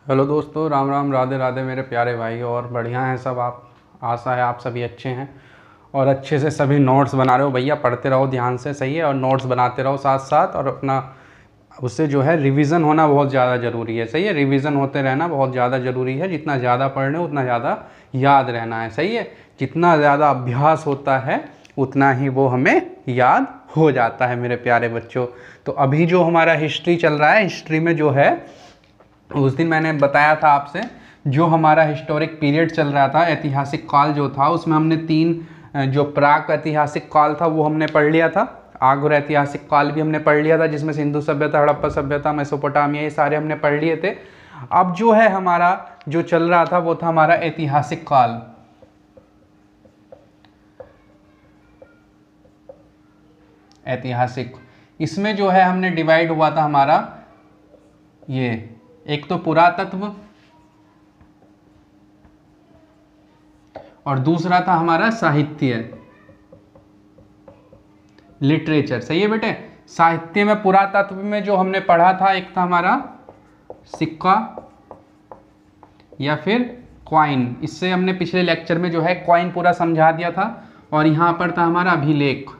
Hello दोस्तों, राम राम, राधे राधे मेरे प्यारे भाई। और बढ़िया हैं सब आप? आशा है आप सभी अच्छे हैं और अच्छे से सभी नोट्स बना रहे हो। भैया पढ़ते रहो ध्यान से, सही है, और नोट्स बनाते रहो साथ साथ। और अपना उससे जो है रिवीजन होना बहुत ज़्यादा ज़रूरी है, सही है। रिवीजन होते रहना बहुत ज़्यादा ज़रूरी है। जितना ज़्यादा पढ़ रहे हो उतना ज़्यादा याद रहना है, सही है। जितना ज़्यादा अभ्यास होता है उतना ही वो हमें याद हो जाता है मेरे प्यारे बच्चों। तो अभी जो हमारा हिस्ट्री चल रहा है, हिस्ट्री में जो है उस दिन मैंने बताया था आपसे, जो हमारा हिस्टोरिक पीरियड चल रहा था, ऐतिहासिक काल जो था, उसमें हमने तीन जो प्राक ऐतिहासिक काल था वो हमने पढ़ लिया था। आगुर ऐतिहासिक काल भी हमने पढ़ लिया था, जिसमें सिंधु सभ्यता, हड़प्पा सभ्यता, मेसोपोटामिया, ये सारे हमने पढ़ लिए थे। अब जो है हमारा जो चल रहा था वो था हमारा ऐतिहासिक काल। ऐतिहासिक, इसमें जो है हमने डिवाइड हुआ था हमारा, ये एक तो पुरातत्व और दूसरा था हमारा साहित्य, लिटरेचर, सही है बेटे। साहित्य में, पुरातत्व में जो हमने पढ़ा था, एक था हमारा सिक्का या फिर कॉइन। इससे हमने पिछले लेक्चर में जो है कॉइन पूरा समझा दिया था। और यहां पर था हमारा अभिलेख,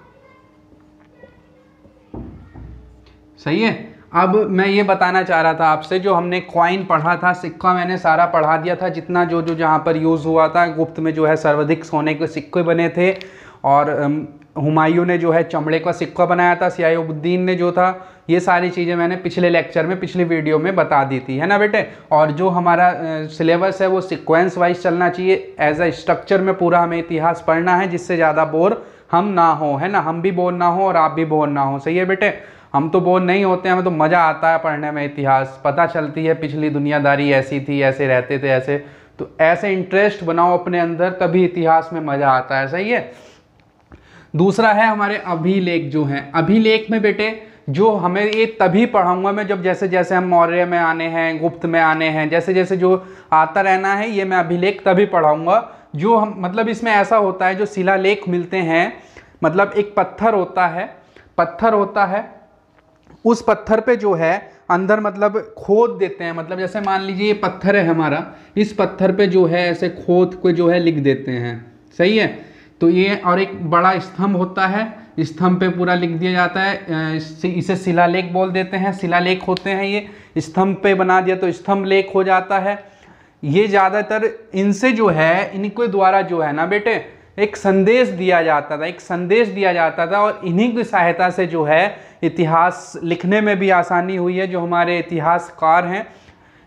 सही है। अब मैं ये बताना चाह रहा था आपसे, जो हमने कॉइन पढ़ा था, सिक्का मैंने सारा पढ़ा दिया था, जितना जो जो जहाँ पर यूज़ हुआ था। गुप्त में जो है सर्वाधिक सोने के सिक्के बने थे, और हुमायूं ने जो है चमड़े का सिक्का बनाया था, सियाउद्दीन ने जो था, ये सारी चीज़ें मैंने पिछले लेक्चर में, पिछली वीडियो में बता दी थी, है ना बेटे। और जो हमारा सिलेबस है वो सिक्वेंस वाइज चलना चाहिए, एज अ स्ट्रक्चर में पूरा हमें इतिहास पढ़ना है, जिससे ज़्यादा बोर हम ना हो, है ना। हम भी बोर ना हो और आप भी बोर ना हो, सही है बेटे। हम तो बोर नहीं होते हैं, हमें तो मज़ा आता है पढ़ने में। इतिहास पता चलती है, पिछली दुनियादारी ऐसी थी, ऐसे रहते थे, ऐसे। तो ऐसे इंटरेस्ट बनाओ अपने अंदर, तभी इतिहास में मज़ा आता है, सही है। दूसरा है हमारे अभिलेख जो हैं। अभिलेख में बेटे जो हमें ये तभी पढ़ाऊंगा मैं जब जैसे जैसे हम मौर्य में आने हैं, गुप्त में आने हैं, जैसे जैसे जो आता रहना है, ये मैं अभिलेख तभी पढ़ाऊंगा। जो हम मतलब इसमें ऐसा होता है, जो शिलालेख मिलते हैं, मतलब एक पत्थर होता है, उस पत्थर पे जो है अंदर मतलब खोद देते हैं। मतलब जैसे मान लीजिए ये पत्थर है हमारा, इस पत्थर पे जो है ऐसे खोद को जो है लिख देते हैं, सही है। तो ये, और एक बड़ा स्तंभ होता है, स्तंभ पे पूरा लिख दिया जाता है, इसे शिलालेख बोल देते हैं। शिलालेख होते हैं ये, स्तंभ पे बना दिया तो स्तंभ लेख हो जाता है। ये ज़्यादातर इनसे जो है, इनके द्वारा जो है ना बेटे, एक संदेश दिया जाता था, और इन्हीं की सहायता से जो है इतिहास लिखने में भी आसानी हुई है। जो हमारे इतिहासकार हैं,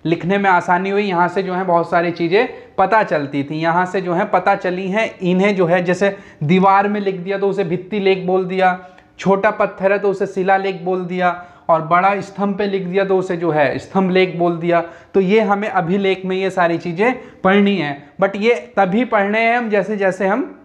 लिखने में आसानी हुई, यहाँ से जो है बहुत सारी चीज़ें पता चलती थी, यहाँ से जो है पता चली हैं। इन्हें जो है जैसे दीवार में लिख दिया तो उसे भित्ति लेख बोल दिया, छोटा पत्थर है तो उसे शिलालेख बोल दिया, और बड़ा स्तंभ पे लिख दिया तो उसे जो है स्तंभ लेख बोल दिया। तो ये हमें अभिलेख में ये सारी चीज़ें पढ़नी है। बट ये तभी पढ़ने हैं हम जैसे जैसे हम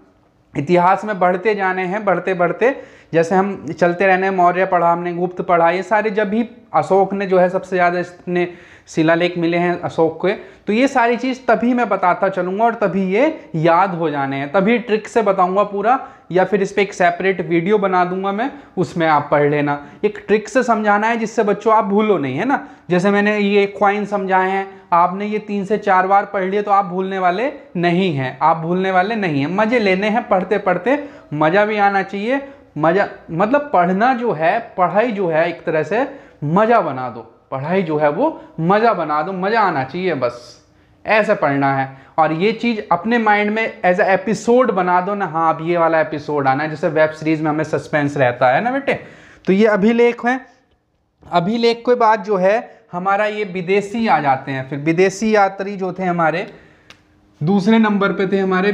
इतिहास में बढ़ते जाने हैं, बढ़ते बढ़ते जैसे हम चलते रहने हैं। मौर्य पढ़ा हमने, गुप्त पढ़ा, ये सारे जब भी अशोक ने जो है सबसे ज़्यादा इसने शिलालेख मिले हैं अशोक के, तो ये सारी चीज़ तभी मैं बताता चलूँगा और तभी ये याद हो जाने हैं। तभी ट्रिक से बताऊँगा पूरा, या फिर इस पर एक सेपरेट वीडियो बना दूंगा मैं, उसमें आप पढ़ लेना। एक ट्रिक से समझाना है जिससे बच्चों आप भूलो नहीं, है ना। जैसे मैंने ये कॉइन समझाए हैं, आपने ये 3 से 4 बार पढ़ लिए तो आप भूलने वाले नहीं हैं, मज़े लेने हैं पढ़ते पढ़ते, मज़ा भी आना चाहिए। मज़ा मतलब पढ़ना जो है, पढ़ाई जो है एक तरह से मज़ा बना दो, पढ़ाई जो है वो मज़ा बना दो, मज़ा आना चाहिए, बस ऐसे पढ़ना है। और ये चीज़ अपने माइंड में एज ए एपिसोड बना दो ना, हाँ अब ये वाला एपिसोड आना है, जैसे वेब सीरीज में हमें सस्पेंस रहता है ना बेटे। तो ये अभिलेख है। अभिलेख के बाद जो है हमारा ये विदेशी आ जाते हैं। फिर विदेशी यात्री जो थे हमारे, दूसरे नंबर पे थे हमारे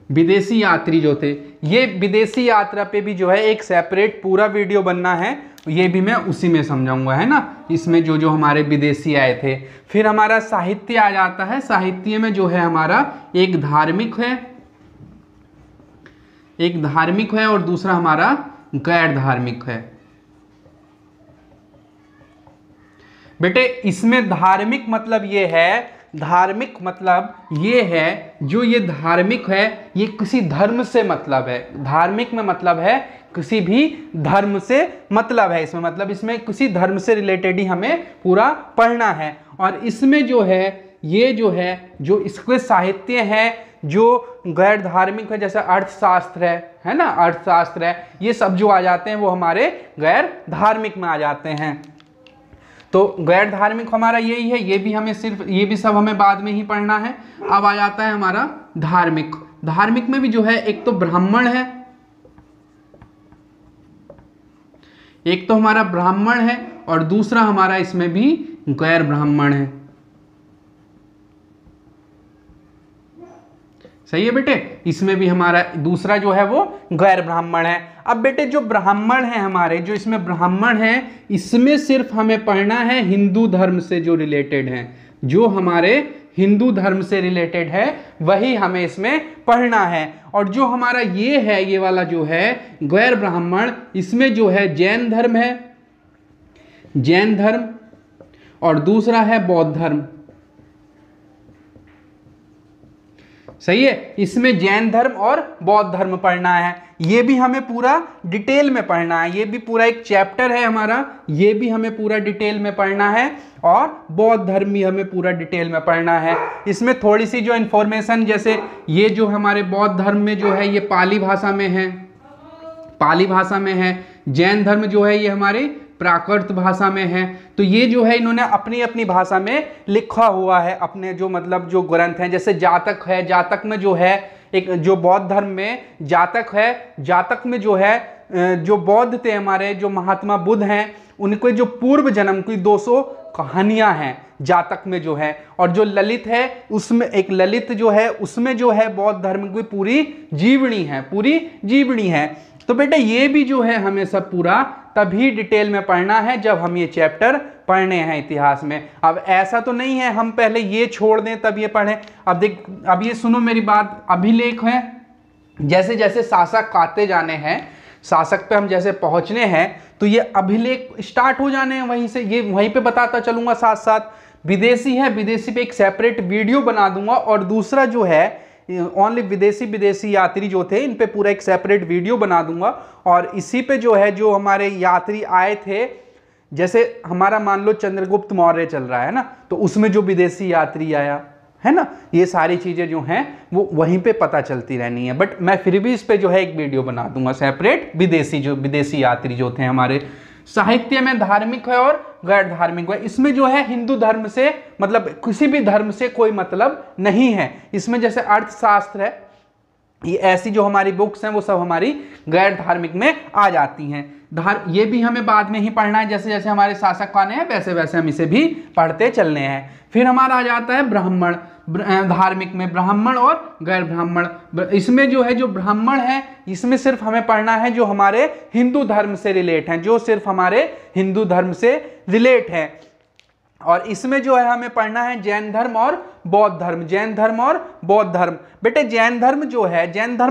विदेशी यात्री जो थे। ये विदेशी यात्रा पे भी जो है एक सेपरेट पूरा वीडियो बनना है, ये भी मैं उसी में समझाऊंगा, है ना। इसमें जो जो हमारे विदेशी आए थे। फिर हमारा साहित्य आ जाता है। साहित्य में जो है हमारा एक धार्मिक है और दूसरा हमारा गैर धार्मिक है। बेटे इसमें धार्मिक मतलब ये है धार्मिक मतलब ये है, जो ये धार्मिक है ये किसी धर्म से मतलब है। धार्मिक में मतलब है किसी भी धर्म से मतलब है, इसमें मतलब इसमें किसी धर्म से रिलेटेड ही हमें पूरा पढ़ना है। और इसमें जो है ये जो है जो इसके साहित्य है जो गैर धार्मिक है, जैसे अर्थशास्त्र है ना, अर्थशास्त्र है, ये सब जो आ जाते हैं वो हमारे गैर धार्मिक में आ जाते हैं। तो गैर धार्मिक हमारा यही है, ये भी हमें सिर्फ ये भी सब हमें बाद में ही पढ़ना है। अब आ जाता है हमारा धार्मिक। धार्मिक में भी जो है एक तो ब्राह्मण है, एक तो हमारा ब्राह्मण है और दूसरा हमारा इसमें भी गैर ब्राह्मण है। सही है बेटे, इसमें भी हमारा दूसरा जो है वो गैर ब्राह्मण है। अब बेटे जो ब्राह्मण है हमारे, जो इसमें ब्राह्मण है, इसमें सिर्फ हमें पढ़ना है हिंदू धर्म से जो रिलेटेड है, जो हमारे हिंदू धर्म से रिलेटेड है वही हमें इसमें पढ़ना है। और जो हमारा ये है, ये वाला जो है गैर ब्राह्मण, इसमें जो है जैन धर्म है, जैन धर्म, और दूसरा है बौद्ध धर्म। सही है, इसमें जैन धर्म और बौद्ध धर्म पढ़ना है। ये भी हमें पूरा डिटेल में पढ़ना है, ये भी पूरा एक चैप्टर है हमारा, ये भी हमें पूरा डिटेल में पढ़ना है। और बौद्ध धर्म भी हमें पूरा डिटेल में पढ़ना है। इसमें थोड़ी सी जो इन्फॉर्मेशन, जैसे ये जो हमारे बौद्ध धर्म में जो है ये पाली भाषा में है, पाली भाषा में है। जैन धर्म जो है ये हमारी प्राकृत भाषा में है। तो ये जो है इन्होंने अपनी अपनी भाषा में लिखा हुआ है अपने जो मतलब जो ग्रंथ हैं। जैसे जातक है, जातक में जो है एक जो बौद्ध धर्म में जातक है, जातक में जो है जो बौद्ध थे हमारे जो महात्मा बुद्ध हैं, उनके जो पूर्व जन्म की 200 कहानियां हैं जातक में जो है। और जो ललित है उसमें एक ललित जो है उसमें जो है बौद्ध धर्म की पूरी जीवनी है, पूरी जीवनी है। तो बेटा ये भी जो है हमें सब पूरा तभी डिटेल में पढ़ना है जब हम ये चैप्टर पढ़ने हैं इतिहास में। अब ऐसा तो नहीं है हम पहले ये छोड़ दें तब ये पढ़ें। अब देख, अब ये सुनो मेरी बात, अभिलेख है, जैसे जैसे शासक आते जाने हैं, शासक पे हम जैसे पहुंचने हैं तो ये अभिलेख स्टार्ट हो जाने हैं वहीं से, ये वहीं पे बताता चलूंगा। साथ साथ विदेशी है, विदेशी पे एक सेपरेट वीडियो बना दूंगा। और दूसरा जो है ओनली विदेशी यात्री जो थे इन पे पूरा एक सेपरेट वीडियो बना दूंगा। और इसी पे जो है जो हमारे यात्री आए थे, जैसे हमारा मान लो चंद्रगुप्त मौर्य चल रहा है ना, तो उसमें जो विदेशी यात्री आया है ना, ये सारी चीजें जो हैं वो वहीं पे पता चलती रहनी है। बट मैं फिर भी इस पे जो है एक वीडियो बना दूंगा सेपरेट, विदेशी यात्री जो थे हमारे। साहित्य में धार्मिक है और गैर धार्मिक है। इसमें जो है हिंदू धर्म से मतलब किसी भी धर्म से कोई मतलब नहीं है। इसमें जैसे अर्थशास्त्र है, ये ऐसी जो हमारी बुक्स हैं वो सब हमारी गैर धार्मिक में आ जाती हैं। ये भी हमें बाद में ही पढ़ना है, जैसे जैसे हमारे शासक आने हैं वैसे वैसे हम इसे भी पढ़ते चलने हैं। फिर हमारा आ जाता है ब्राह्मण। धार्मिक में ब्राह्मण और गैर ब्राह्मण। इसमें जो है जो ब्राह्मण है इसमें सिर्फ हमें पढ़ना है जो हमारे हिंदू धर्म से रिलेट हैं, जो सिर्फ हमारे हिंदू धर्म से रिलेट है। और इसमें जो है हमें पढ़ना है जैन धर्म और बौद्ध धर्म, जैन धर्म और बौद्ध धर्म। बेटे जैन धर्म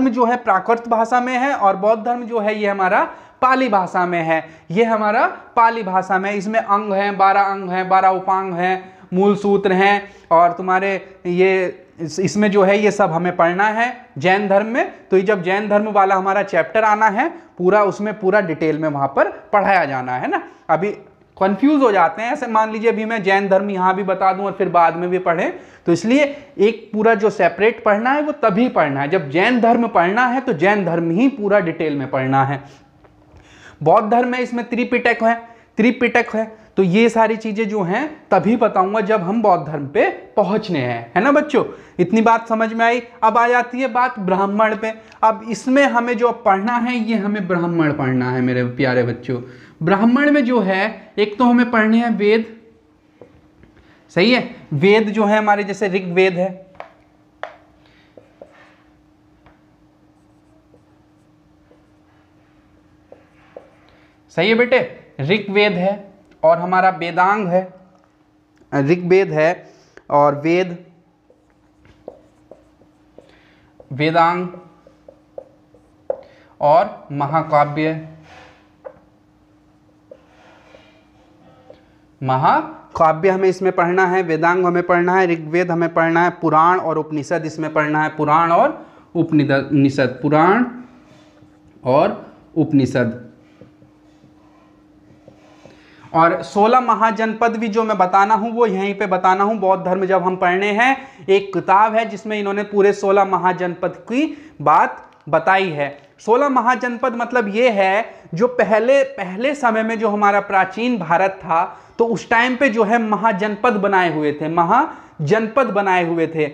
जो है प्राकृत भाषा में है और बौद्ध धर्म जो है ये हमारा पाली भाषा में है। ये हमारा पाली भाषा में, इसमें अंग हैं, 12 अंग हैं, 12 उपांग हैं, मूल सूत्र हैं। और तुम्हारे ये इसमें जो है ये सब हमें पढ़ना है जैन धर्म में। तो ये जब जैन धर्म वाला हमारा चैप्टर आना है पूरा, उसमें पूरा डिटेल में वहां पर पढ़ाया जाना है ना। अभी कंफ्यूज हो जाते हैं, ऐसे मान लीजिए अभी मैं जैन धर्म यहाँ भी बता दूं और फिर बाद में भी पढ़ें, तो इसलिए एक पूरा जो सेपरेट पढ़ना है वो तभी पढ़ना है जब जैन धर्म पढ़ना है, तो जैन धर्म ही पूरा डिटेल में पढ़ना है। बौद्ध धर्म में इसमें त्रिपिटक है, तो ये सारी चीजें जो हैं तभी बताऊंगा जब हम बौद्ध धर्म पे पहुंचने हैं, है ना बच्चों। इतनी बात समझ में आई। अब आ जाती है बात ब्राह्मण पे। अब इसमें हमें जो पढ़ना है ये हमें ब्राह्मण पढ़ना है मेरे प्यारे बच्चों। ब्राह्मण में जो है एक तो हमें पढ़ने हैं वेद, सही है। वेद जो है हमारे जैसे ऋग्वेद है, सही है बेटे, ऋग्वेद है और हमारा वेदांग है, ऋग्वेद है और वेदांग और महाकाव्य, महाकाव्य हमें इसमें पढ़ना है, वेदांग हमें पढ़ना है, ऋग्वेद हमें पढ़ना है, पुराण और उपनिषद इसमें पढ़ना है, पुराण और उपनिषद, पुराण और उपनिषद। और 16 महाजनपद भी जो मैं बताना हूं वो यहीं पे बताना हूं। बौद्ध धर्म जब हम पढ़ने हैं, एक किताब है जिसमें इन्होंने पूरे 16 महाजनपद की बात बताई है। 16 महाजनपद मतलब ये है जो पहले समय में जो हमारा प्राचीन भारत था, तो उस टाइम पे जो है महाजनपद बनाए हुए थे, महाजनपद बनाए हुए थे।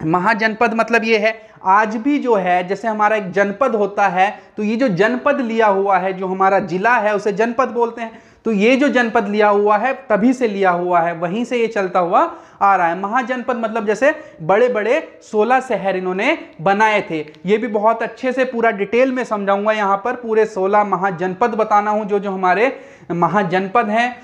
महाजनपद मतलब ये है, आज भी जो है जैसे हमारा एक जनपद होता है, तो ये जो जनपद लिया हुआ है, जो हमारा जिला है उसे जनपद बोलते हैं। तो ये जो जनपद लिया हुआ है तभी से लिया हुआ है, वहीं से ये चलता हुआ आ रहा है। महाजनपद मतलब जैसे बड़े बड़े 16 शहर इन्होंने बनाए थे। ये भी बहुत अच्छे से पूरा डिटेल में समझाऊंगा यहाँ पर, पूरे 16 महाजनपद बताना हूँ जो हमारे महाजनपद हैं।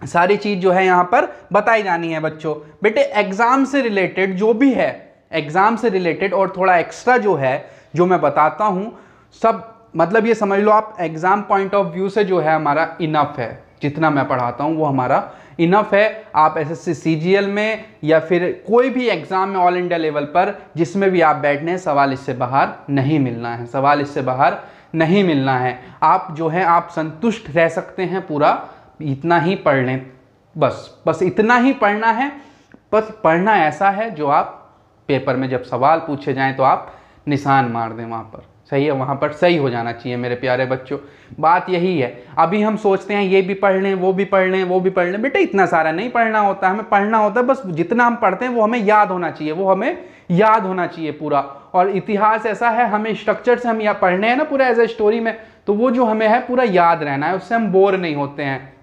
सारी चीज जो है यहाँ पर बताई जानी है बच्चों। बेटे एग्जाम से रिलेटेड जो भी है, एग्जाम से रिलेटेड और थोड़ा एक्स्ट्रा जो है जो मैं बताता हूँ, सब मतलब ये समझ लो आप एग्जाम पॉइंट ऑफ व्यू से जो है हमारा इनफ है। जितना मैं पढ़ाता हूँ वो हमारा इनफ है। आप एसएससी सीजीएल में या फिर कोई भी एग्जाम में ऑल इंडिया लेवल पर जिसमें भी आप बैठने हैं, सवाल इससे बाहर नहीं मिलना है, सवाल इससे बाहर नहीं मिलना है। आप जो है आप संतुष्ट रह सकते हैं, पूरा इतना ही पढ़ लें, बस इतना ही पढ़ना है। बस पढ़ना ऐसा है जो आप पेपर में जब सवाल पूछे जाएं तो आप निशान मार दें वहाँ पर, सही है, वहाँ पर सही हो जाना चाहिए मेरे प्यारे बच्चों। बात यही है। अभी हम सोचते हैं ये भी पढ़ लें, वो भी पढ़ लें, वो भी पढ़ लें। बेटा इतना सारा नहीं पढ़ना होता, हमें पढ़ना होता है बस जितना हम पढ़ते हैं वो हमें याद होना चाहिए, वो हमें याद होना चाहिए पूरा। और इतिहास ऐसा है, हमें स्ट्रक्चर से हम या पढ़ने हैं ना पूरा एज ए स्टोरी में, तो वो जो हमें है पूरा याद रहना है, उससे हम बोर नहीं होते हैं।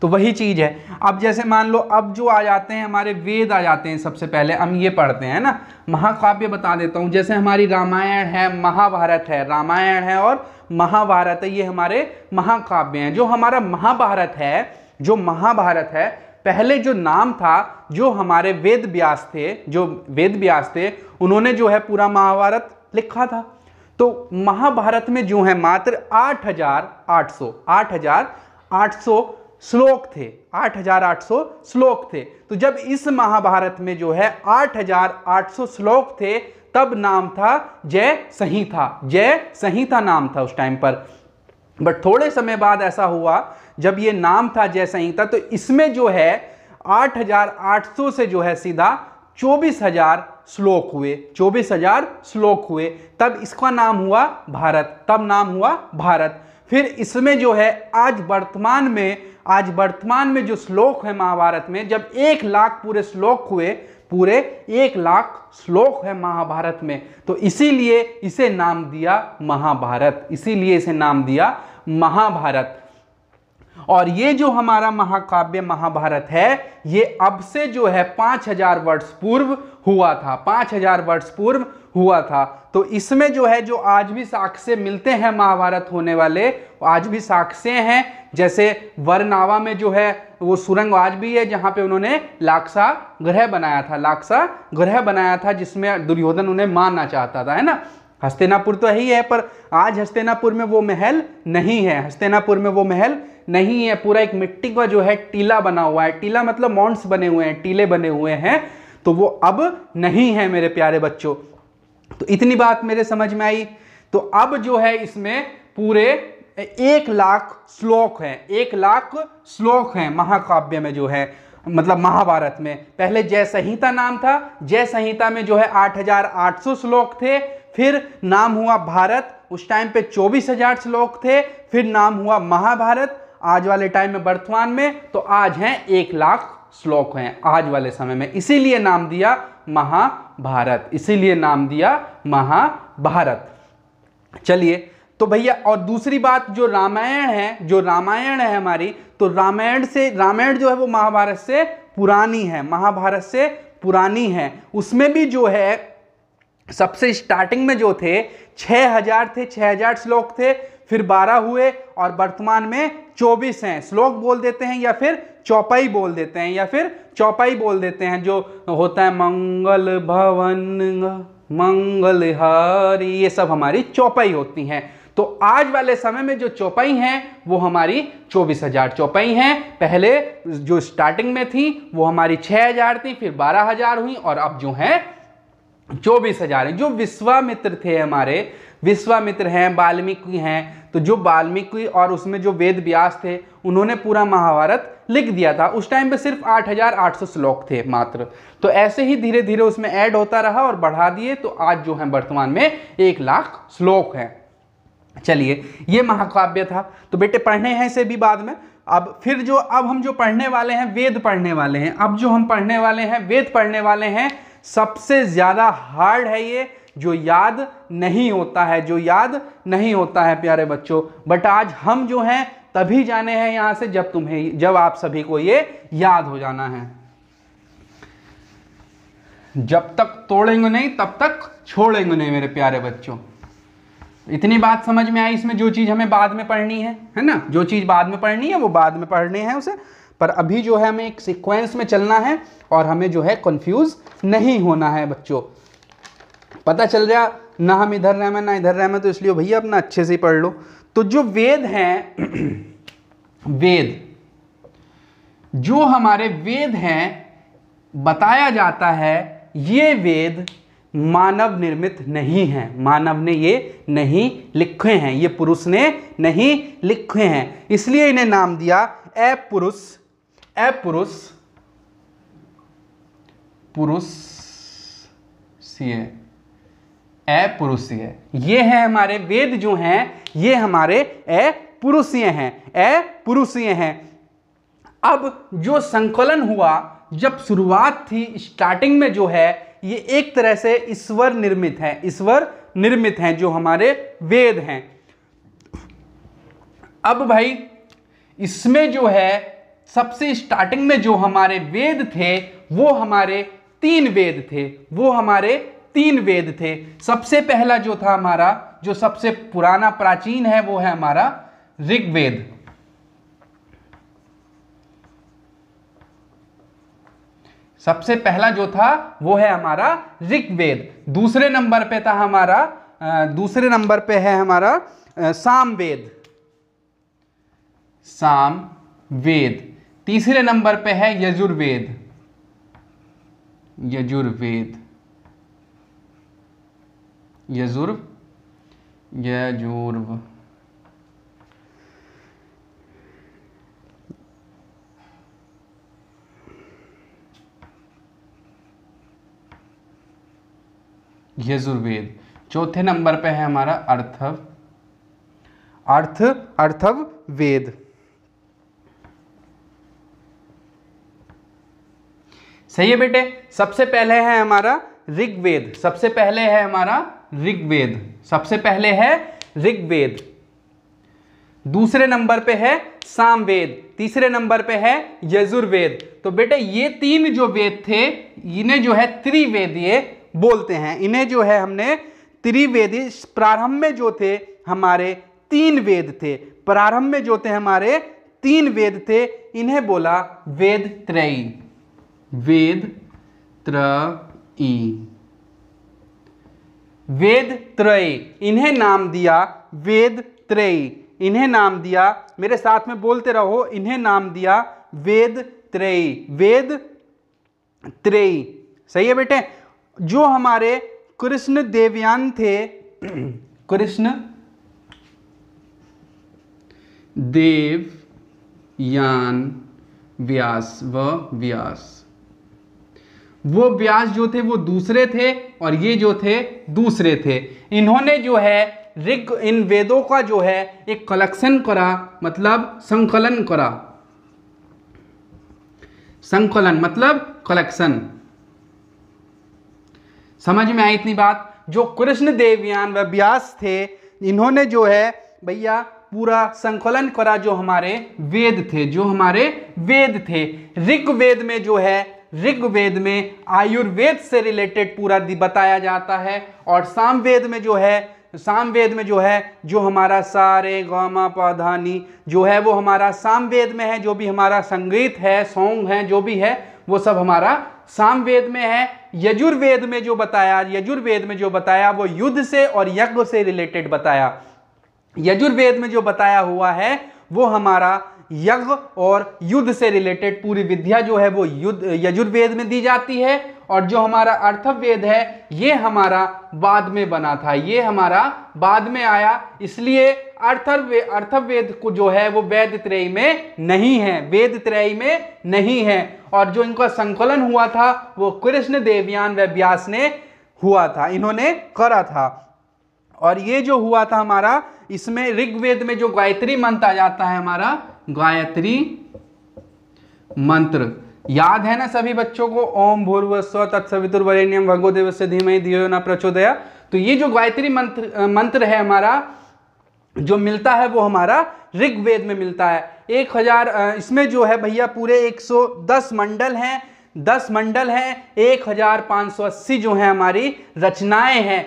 तो वही चीज है। अब जैसे मान लो अब जो आ जाते हैं हमारे वेद आ जाते हैं, सबसे पहले हम ये पढ़ते हैं ना। महाकाव्य बता देता हूँ, जैसे हमारी रामायण है, महाभारत है, रामायण है और महाभारत है, ये हमारे महाकाव्य हैं। जो हमारा महाभारत है, जो महाभारत है, पहले जो नाम था, जो हमारे वेद व्यास थे, जो वेद व्यास थे उन्होंने जो है पूरा महाभारत लिखा था। तो महाभारत में जो है मात्र 8,800 श्लोक थे, 8,800 श्लोक थे। तो जब इस महाभारत में जो है 8,800 श्लोक थे, तब नाम था जय संहिता, जय संहिता नाम था उस टाइम पर। बट थोड़े समय बाद ऐसा हुआ, जब ये नाम था जय संहिता, तो इसमें जो है 8,800 से जो है सीधा 24,000 श्लोक हुए, 24,000 श्लोक हुए, तब इसका नाम हुआ भारत, तब नाम हुआ भारत। फिर इसमें जो है आज वर्तमान में जो श्लोक है महाभारत में, जब 1 लाख पूरे श्लोक हुए, पूरे 1 लाख श्लोक है महाभारत में, तो इसीलिए इसे नाम दिया महाभारत, इसीलिए इसे नाम दिया महाभारत। और ये जो हमारा महाकाव्य महाभारत है, ये अब से जो है 5,000 वर्ष पूर्व हुआ था, 5,000 वर्ष पूर्व हुआ था। तो इसमें जो है, जो आज भी साक्ष्य मिलते हैं महाभारत होने वाले, आज भी साक्ष्य हैं। जैसे वरनावा में जो है वो सुरंग आज भी है, जहां पे उन्होंने लाक्षा ग्रह बनाया था, लाक्षा ग्रह बनाया था, जिसमें दुर्योधन उन्हें मारना चाहता था, है ना। हस्तिनापुर तो यही है, पर आज हस्तिनापुर में वो महल नहीं है, हस्तिनापुर में वो महल नहीं है। पूरा एक मिट्टी का जो है टीला बना हुआ है, टीला मतलब माउंट्स बने हुए हैं, टीले बने हुए हैं, तो वो अब नहीं है मेरे प्यारे बच्चों। तो इतनी बात मेरे समझ में आई। तो अब जो है इसमें पूरे 1 लाख श्लोक हैं, 1 लाख श्लोक हैं महाकाव्य में जो है, मतलब महाभारत में। पहले जय संहिता नाम था, जय संहिता में जो है 8,800 श्लोक थे। फिर नाम हुआ भारत, उस टाइम पे 24,000 श्लोक थे। फिर नाम हुआ महाभारत, आज वाले टाइम में वर्तमान में तो आज हैं 1 लाख श्लोक हैं आज वाले समय में, इसीलिए नाम दिया महाभारत, इसीलिए नाम दिया महाभारत। चलिए, तो भैया और दूसरी बात, जो रामायण है, जो रामायण है हमारी, तो रामायण जो है वो महाभारत से पुरानी है, महाभारत से पुरानी है। उसमें भी जो है सबसे स्टार्टिंग में जो थे 6,000 थे, 6,000 श्लोक थे, फिर 12 हुए और वर्तमान में 24 हैं। श्लोक बोल देते हैं या फिर चौपाई बोल देते हैं, या फिर चौपाई बोल देते हैं, जो होता है मंगल भवन मंगलहारी, ये सब हमारी चौपाई होती हैं। तो आज वाले समय में जो चौपाई हैं वो हमारी 24,000 चौपाई हैं। पहले जो स्टार्टिंग में थी वो हमारी 6,000 थी, फिर 12,000 हुई और अब जो है 24,000 है। जो विश्वामित्र थे हमारे, विश्वामित्र हैं, वाल्मीकि हैं, तो जो वाल्मीकि और उसमें जो वेद व्यास थे उन्होंने पूरा महाभारत लिख दिया था। उस टाइम पे सिर्फ 8,800 श्लोक थे मात्र। तो ऐसे ही धीरे धीरे उसमें ऐड होता रहा और बढ़ा दिए, तो आज जो है वर्तमान में 1,00,000 श्लोक हैं। चलिए, ये महाकाव्य था। तो बेटे पढ़ने हैं इसे भी बाद में। अब फिर जो अब हम जो पढ़ने वाले हैं वेद पढ़ने वाले हैं। अब जो हम पढ़ने वाले हैं वेद पढ़ने वाले हैं, सबसे ज्यादा हार्ड है ये, जो याद नहीं होता है, जो याद नहीं होता है प्यारे बच्चों। बट आज हम जो हैं तभी जाने हैं यहां से जब आप सभी को ये याद हो जाना है। जब तक तोड़ेंगे नहीं तब तक छोड़ेंगे नहीं मेरे प्यारे बच्चों। इतनी बात समझ में आई। इसमें जो चीज हमें बाद में पढ़नी है ना, जो चीज बाद में पढ़नी है वो बाद में पढ़नी है उसे, पर अभी जो है हमें एक सीक्वेंस में चलना है और हमें जो है कंफ्यूज नहीं होना है बच्चों। पता चल रहा ना हम इधर रह में ना इधर रह में, तो इसलिए भैया अपना अच्छे से ही पढ़ लो। तो जो वेद हैं वेद, जो हमारे वेद हैं, बताया जाता है ये वेद मानव निर्मित नहीं हैं। मानव ने ये नहीं लिखे हैं, ये पुरुष ने नहीं लिखे हैं, इसलिए इन्हें नाम दिया अपुरुष। अपुरुष पुरुषीय, अपुरुषीय। ये है हमारे वेद जो हैं, ये हमारे अपुरुषीय हैं, अपुरुषीय हैं। अब जो संकलन हुआ, जब शुरुआत थी स्टार्टिंग में जो है, ये एक तरह से ईश्वर निर्मित है, ईश्वर निर्मित हैं जो हमारे वेद हैं। अब भाई इसमें जो है सबसे स्टार्टिंग में जो हमारे वेद थे वो हमारे 3 वेद थे, वो हमारे 3 वेद थे। सबसे पहला जो था हमारा, जो सबसे पुराना प्राचीन है, वो है हमारा ऋग्वेद। सबसे पहला जो था वो है हमारा ऋग्वेद। दूसरे नंबर पे था हमारा, दूसरे नंबर पे है हमारा सामवेद, सामवेद। तीसरे नंबर पे है यजुर्वेद, यजुर्वेद, यजुर्व। यजुर्वेद। चौथे नंबर पे है हमारा अर्थववेद। सही है बेटे। सबसे पहले है हमारा ऋग्वेद, सबसे पहले है हमारा ऋग्वेद, सबसे पहले है ऋग्वेद। दूसरे नंबर पे है सामवेद, तीसरे नंबर पे है यजुर्वेद। तो बेटे ये 3 जो वेद थे, इन्हें जो है त्रिवेदीय बोलते हैं। इन्हें जो है हमने त्रिवेदी, प्रारंभ में जो थे हमारे 3 वेद थे, प्रारंभ में जो थे हमारे 3 वेद थे, इन्हें बोला वेद त्रयी, वेद त्रयी, वेद त्रयी। इन्हें नाम दिया वेद त्रयी, इन्हें नाम दिया, मेरे साथ में बोलते रहो, इन्हें नाम दिया वेद त्रयी, वेद त्रयी। सही है बेटे। जो हमारे कृष्ण देवयान थे, कृष्ण देवयान व्यास, व्यास, वो व्यास जो थे वो दूसरे थे और ये जो थे दूसरे थे। इन्होंने जो है इन वेदों का जो है एक कलेक्शन करा, मतलब संकलन करा। संकलन मतलब कलेक्शन। समझ में आई इतनी बात। जो कृष्ण देवयान व व्यास थे, इन्होंने जो है भैया पूरा संकलन करा जो हमारे वेद थे, जो हमारे वेद थे। ऋग्वेद में जो है, ऋग्वेद में आयुर्वेद से रिलेटेड पूरा बताया जाता है, और सामवेद में जो है, सामवेद में जो है, जो हमारा सारे गामा पाधानी जो है वो हमारा सामवेद में है। जो भी हमारा संगीत है, सॉन्ग है, जो भी है वो सब हमारा सामवेद में है। यजुर्वेद में जो बताया, यजुर्वेद में जो बताया वो युद्ध से और यज्ञ से रिलेटेड बताया। यजुर्वेद में जो बताया हुआ है वो हमारा यज्ञ और युद्ध से रिलेटेड पूरी विद्या जो है वो युद्ध यजुर्वेद में दी जाती है, और जो हमारा अर्थवेद है ये हमारा बाद में बना था, ये हमारा बाद में आया, इसलिए अर्थवेद को जो है वो वेद त्रयी में नहीं है, वेद त्रयी में नहीं है। और जो इनका संकलन हुआ था वो कृष्ण देवयान व व्यास ने हुआ था, इन्होंने करा था। और ये जो हुआ था हमारा, इसमें ऋग्वेद में जो गायत्री मंत्र आ जाता है, हमारा गायत्री मंत्र याद है ना सभी बच्चों को, ओम भूर्भुवस्सुवः तत्सवितुर्वरेण्यं भर्गो देवस्य धीमहि धियो न प्रचोदयात्। तो ये जो गायत्री मंत्र है हमारा जो मिलता है वो हमारा ऋग्वेद में मिलता है। 1000 इसमें जो है भैया पूरे 110 मंडल हैं, 10 मंडल हैं, 1580 जो है हमारी रचनाएं हैं।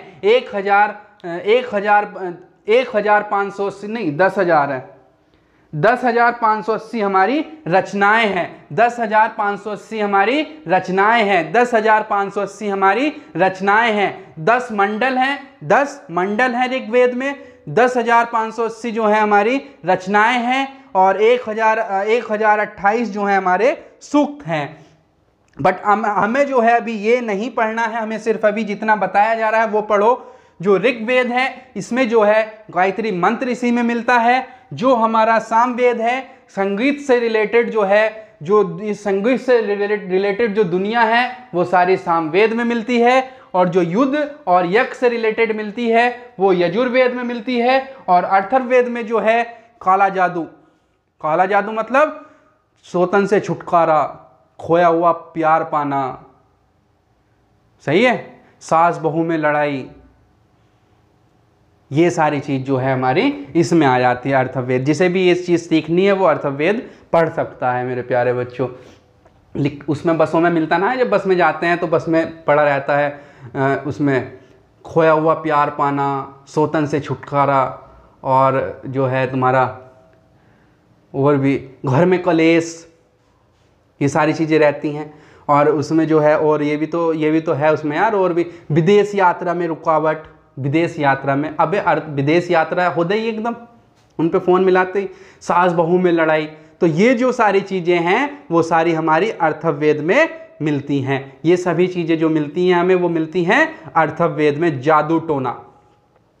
1580 नहीं 10,000 है, 10,580 हमारी रचनाएं हैं, 10,580 हमारी रचनाएं हैं, 10,580 हमारी रचनाएं हैं। 10 मंडल हैं, 10 मंडल हैं ऋग्वेद में, 10,580 जो है हमारी रचनाएं हैं, और 1028 जो है हमारे सूक्त हैं। बट हमें जो है अभी ये नहीं पढ़ना है, हमें सिर्फ अभी जितना बताया जा रहा है वो पढ़ो। जो ऋग्वेद है इसमें जो है गायत्री मंत्र इसी में मिलता है। जो हमारा सामवेद है संगीत से रिलेटेड जो है, जो इस संगीत से रिलेटेड जो दुनिया है वो सारी सामवेद में मिलती है, और जो युद्ध और यज्ञ से रिलेटेड मिलती है वो यजुर्वेद में मिलती है। और अथर्ववेद में जो है काला जादू, काला जादू मतलब सौतन से छुटकारा, खोया हुआ प्यार पाना, सही है, सास बहू में लड़ाई, ये सारी चीज जो है हमारी इसमें आ जाती है अर्थवेद। जिसे भी ये चीज सीखनी है वो अर्थवेद पढ़ सकता है मेरे प्यारे बच्चों। उसमें बसों में मिलता ना है, जब बस में जाते हैं तो बस में पड़ा रहता है उसमें खोया हुआ प्यार पाना, सौतन से छुटकारा, और जो है तुम्हारा और भी घर में कलेश, ये सारी चीज़ें रहती हैं। और उसमें जो है और ये भी तो है उसमें यार, और भी विदेश यात्रा में रुकावट, विदेश यात्रा में, अबे विदेश यात्रा हो गई एकदम, उन पे फ़ोन मिलाते ही सास बहू में लड़ाई। तो ये जो सारी चीज़ें हैं वो सारी हमारी अर्थवेद में मिलती हैं। ये सभी चीज़ें जो मिलती हैं हमें वो मिलती हैं अर्थवेद में। जादू टोना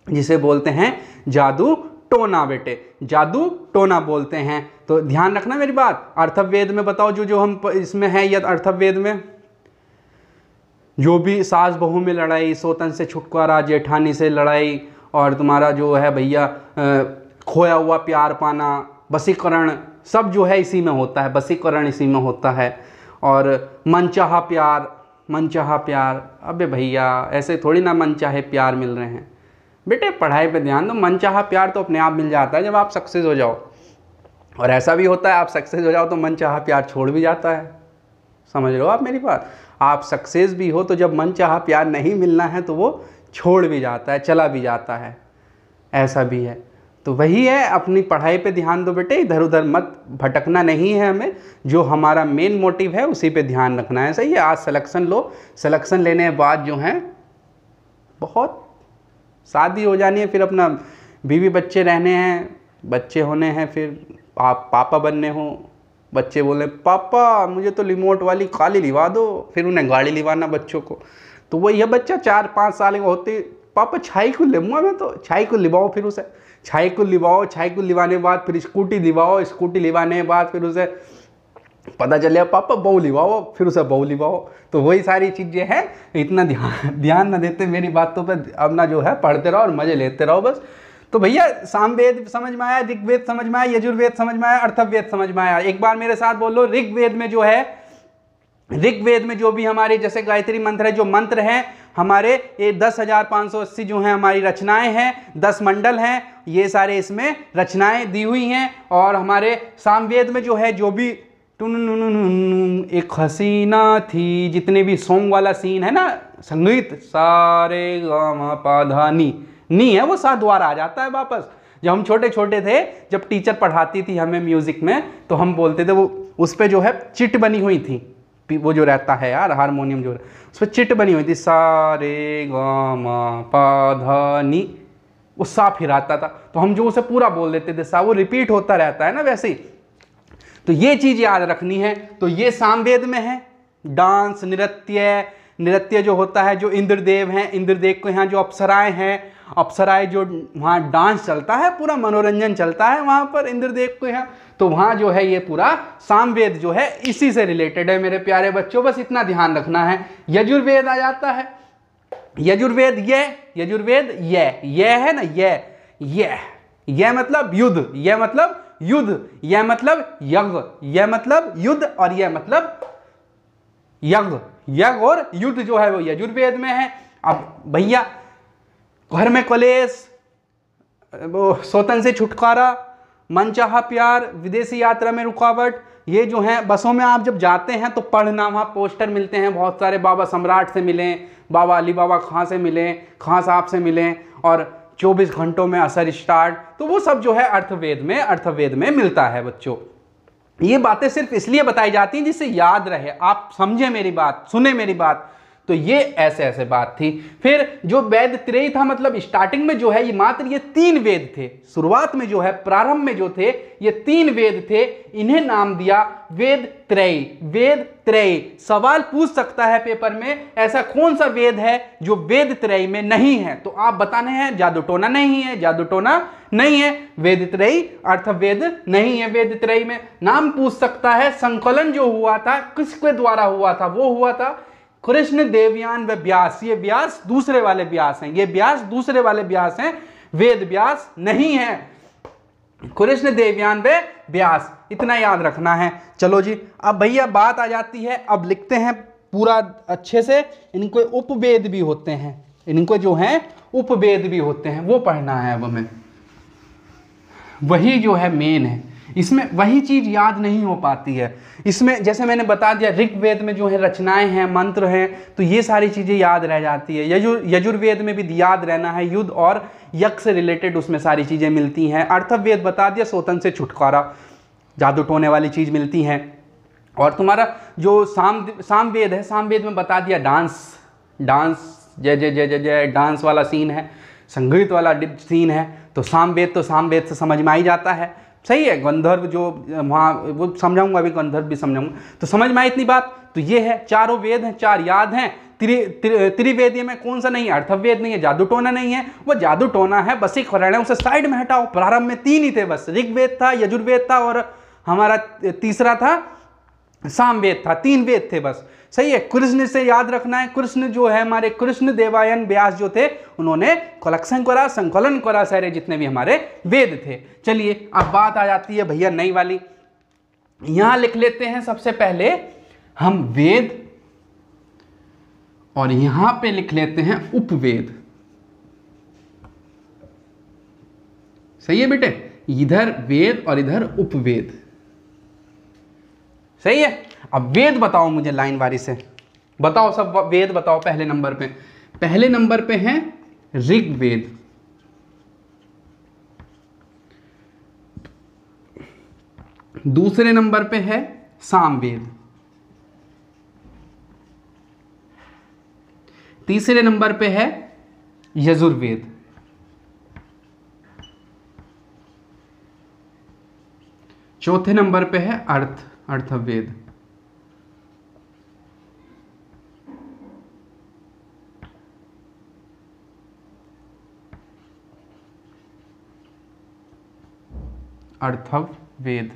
जिसे बोलते हैं जादू टोना, बेटे जादू टोना बोलते हैं। तो ध्यान रखना मेरी बात। अर्थवेद में बताओ जो हम इसमें है, यह अर्थवेद में जो भी सास बहू में लड़ाई, सौतन से छुटकारा, जेठानी से लड़ाई, और तुम्हारा जो है भैया खोया हुआ प्यार पाना, वशीकरण, सब जो है इसी में होता है, वशीकरण इसी में होता है। और मनचाहा प्यार, मनचाहा प्यार, अबे भैया ऐसे थोड़ी ना मनचाहे प्यार मिल रहे हैं बेटे, पढ़ाई पे ध्यान दो। मनचाहा प्यार तो अपने आप मिल जाता है जब आप सक्सेस हो जाओ, और ऐसा भी होता है आप सक्सेस हो जाओ तो मनचाहा प्यार छोड़ भी जाता है। समझ लो आप मेरी बात, आप सक्सेस भी हो तो जब मनचाहा प्यार नहीं मिलना है तो वो छोड़ भी जाता है, चला भी जाता है, ऐसा भी है। तो वही है, अपनी पढ़ाई पे ध्यान दो बेटे, इधर उधर मत भटकना नहीं है हमें, जो हमारा मेन मोटिव है उसी पे ध्यान रखना है। सही है, आज सिलेक्शन लो, सिलेक्शन लेने के बाद जो है बहुत शादी हो जानी है, फिर अपना बीवी बच्चे रहने हैं, बच्चे होने हैं, फिर आप पापा बनने हो, बच्चे बोले पापा मुझे तो रिमोट वाली काली लिवा दो, फिर उन्हें गाड़ी लिवाना बच्चों को। तो वो यह बच्चा 4-5 साल का होते, पापा छाई को लिवाऊंगा मैं, तो छाई को लिवाओ, फिर उसे छाई को लिवाओ, छाई को लिवाने के बाद फिर स्कूटी लिवाओ, स्कूटी लिवाने के बाद फिर उसे पता चले पापा बहू लिवाओ, फिर उसे बहू लिवाओ। तो वही सारी चीज़ें हैं, इतना ध्यान ना देते मेरी बातों पे, अपना जो है पढ़ते रहो और मज़े लेते रहो बस। तो भैया सामवेद समझ में आया, ऋग्वेद समझ में आया, यजुर्वेद समझ में आया, अर्थवेद समझ में आया। एक बार मेरे साथ बोलो, ऋग्वेद में जो है, ऋग्वेद में जो भी हमारी जैसे गायत्री मंत्र है, जो मंत्र हैं हमारे ये 10,580 जो हैं हमारी रचनाएं हैं, 10 मंडल हैं, ये सारे इसमें रचनाएं दी हुई हैं। और हमारे सामवेद में जो है, जो भी एक हसीना थी, जितने भी सॉन्ग वाला सीन है ना, संगीत सारे गा पा धा नी है, वो साथ द्वारा आ जाता है वापस। जब हम छोटे छोटे थे, जब टीचर पढ़ाती थी हमें म्यूजिक में, तो हम बोलते थे, वो उस पर जो है चिट बनी हुई थी, वो जो रहता है यार हारमोनियम जो उस पर चिट बनी हुई थी, सारे गा मा पा धा नी, वो सा फिर आता था, तो हम जो उसे पूरा बोल देते थे सा, वो रिपीट होता रहता है ना वैसे ही। तो ये चीज याद रखनी है। तो ये सामवेद में है। डांस, नृत्य, नृत्य जो होता है, जो इंद्रदेव हैं, इंद्रदेव के यहाँ जो अप्सराएं हैं, अप्सराएं जो वहाँ डांस चलता है, पूरा मनोरंजन चलता है वहाँ पर इंद्रदेव के यहाँ, तो वहाँ जो है ये पूरा सामवेद जो है इसी से रिलेटेड है मेरे प्यारे बच्चों। बस इतना ध्यान रखना है। यजुर्वेद आ जाता है। यजुर्वेद यजुर्वेद ये है ना, ये मतलब युद्ध, ये मतलब युद्ध, यह मतलब यज्ञ, यह मतलब युद्ध, और यह मतलब यज्ञ। यज्ञ और युद्ध जो है वो यजुर्वेद में है। अब भैया घर में कलेश, स्वतंत्र से छुटकारा, मनचाहा प्यार, विदेशी यात्रा में रुकावट, ये जो है बसों में आप जब जाते हैं तो पढ़ना, वहाँ पोस्टर मिलते हैं बहुत सारे, बाबा सम्राट से मिलें, बाबा अली बाबा खां से मिलें, खां साहब से मिलें, और 24 घंटों में असर स्टार्ट, तो वो सब जो है अर्थवेद में मिलता है बच्चों। ये बातें सिर्फ इसलिए बताई जाती हैं जिससे याद रहे, आप समझे मेरी बात, सुने मेरी बात। तो ये ऐसे ऐसे बात थी। फिर जो वेद त्रयी था, मतलब स्टार्टिंग में जो है ये मात्र ये 3 वेद थे, शुरुआत में जो है प्रारंभ में जो थे ये 3 वेद थे, इन्हें नाम दिया वेद त्रयी। वेद त्रयी सवाल पूछ सकता है पेपर में, ऐसा कौन सा वेद है जो वेद त्रयी में नहीं है, तो आप बताने हैं जादूटोना नहीं है, जादूटोना नहीं है, वेद त्रयी अर्थवेद नहीं है वेद त्रयी में। नाम पूछ सकता है, संकलन जो हुआ था किसके द्वारा हुआ था, वो हुआ था कृष्ण देवयान व व्यास। ये व्यास दूसरे वाले व्यास हैं, ये व्यास दूसरे वाले व्यास हैं, वेद व्यास नहीं है, कृष्ण देवयान व व्यास, इतना याद रखना है। चलो जी, अब भैया बात आ जाती है, अब लिखते हैं पूरा अच्छे से। इनको उपवेद भी होते हैं, इनको जो है उपवेद भी होते हैं, वो पढ़ना है अब हमें, वही जो है मेन है। इसमें वही चीज याद नहीं हो पाती है। इसमें जैसे मैंने बता दिया, ऋग्वेद में जो है रचनाएं हैं, मंत्र हैं, तो ये सारी चीजें याद रह जाती है। यजुर्वेद में भी याद रहना है, युद्ध और यज्ञ से रिलेटेड उसमें सारी चीजें मिलती हैं। अर्थवेद बता दिया, स्वतंत्र से छुटकारा, जादू टोने वाली चीज मिलती हैं। और तुम्हारा जो सामवेद है, सामवेद में बता दिया डांस जय जय जय जय जय डांस वाला सीन है, संगीत वाला सीन है, तो सामवेद से समझ में आ ही जाता है। सही है। गंधर्व जो वहाँ वो समझाऊंगा, अभी गंधर्व भी समझाऊंगा, तो समझ में आई इतनी बात। तो ये है, चारों वेद हैं, 4 याद हैं। त्रिवेदीय में कौन सा नहीं है, अर्थवेद नहीं है, जादू टोना नहीं है, वो जादू टोना है, बस एक है, उसे साइड में हटाओ। प्रारंभ में 3 ही थे बस, ऋग्वेद था, यजुर्वेद था, और हमारा तीसरा था सामवेद था, 3 वेद थे बस। सही है। कृष्ण से याद रखना है, कृष्ण जो है हमारे कृष्ण देवायन व्यास जो थे, उन्होंने कलेक्शन करा, संकलन करा सारे जितने भी हमारे वेद थे। चलिए अब बात आ जाती है भैया नई वाली। यहां लिख लेते हैं सबसे पहले हम वेद, और यहां पे लिख लेते हैं उपवेद। सही है बेटे, इधर वेद और इधर उपवेद। सही है। अब वेद बताओ मुझे लाइन वारी से, बताओ सब वेद बताओ। पहले नंबर पे है ऋग्वेद, दूसरे नंबर पे है सामवेद, तीसरे नंबर पे है यजुर्वेद, चौथे नंबर पे है अर्थवेद, अर्थवेद।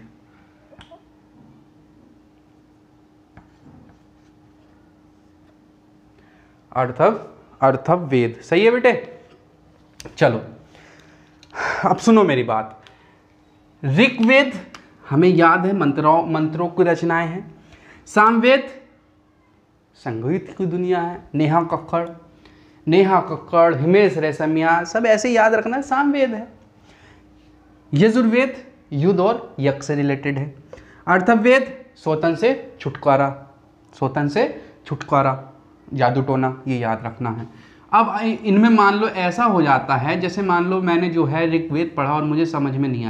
अर्थवेद। सही है बेटे। चलो अब सुनो मेरी बात। ऋग्वेद हमें याद है, मंत्रों की रचनाएं हैं। सामवेद संगीत की दुनिया है, नेहा कक्कड़, हिमेश रेशमिया, सब ऐसे याद रखना, सामवेद है। यजुर्वेद युद्ध और यज्ञ से रिलेटेड है। अर्थवेद स्वतंत्र से छुटकारा, जादू टोना, ये याद रखना है। अब इनमें मान लो ऐसा हो जाता है, जैसे मान लो मैंने जो है ऋग्वेद पढ़ा और मुझे समझ में नहीं